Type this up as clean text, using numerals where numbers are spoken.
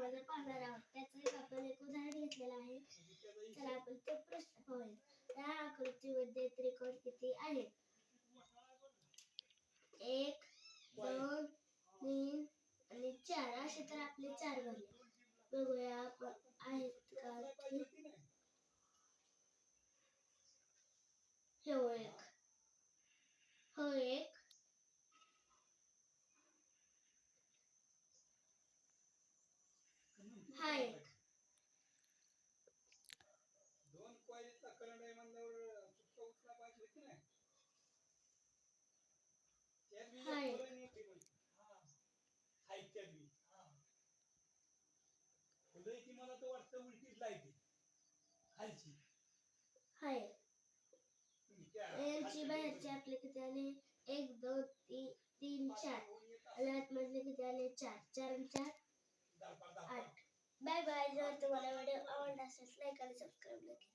मध्ये पाहणार आहोत. त्याचं आपण एक उदाहरण घेतलेलं आहे. चला आपण ते प्रश्न पाहूया. त्या आकृतीमध्ये त्रिकोण किती आहेत? 1 2 3 आणि 4 असे तर आपले 4 झाले. बघूया आपण आहेत का ते. हो एक हा एक दोन कॉईलचा करंट आहे म्हणल्यावर चुटका उचला पाहिजे होती ना. त्या बी हाय त्या बी खुलय की मला तर वाटतं उलटीच लायती खालची हाय. यांची बाहेरची आपले किती आले? 1 2 3 4 आणि आतमधले किती आले? 4 4 आणि 4 8. Bye bye. जर तुम्हाला व्हिडिओ आवडला असेल लाईक आणि सबस्क्राईब नक्की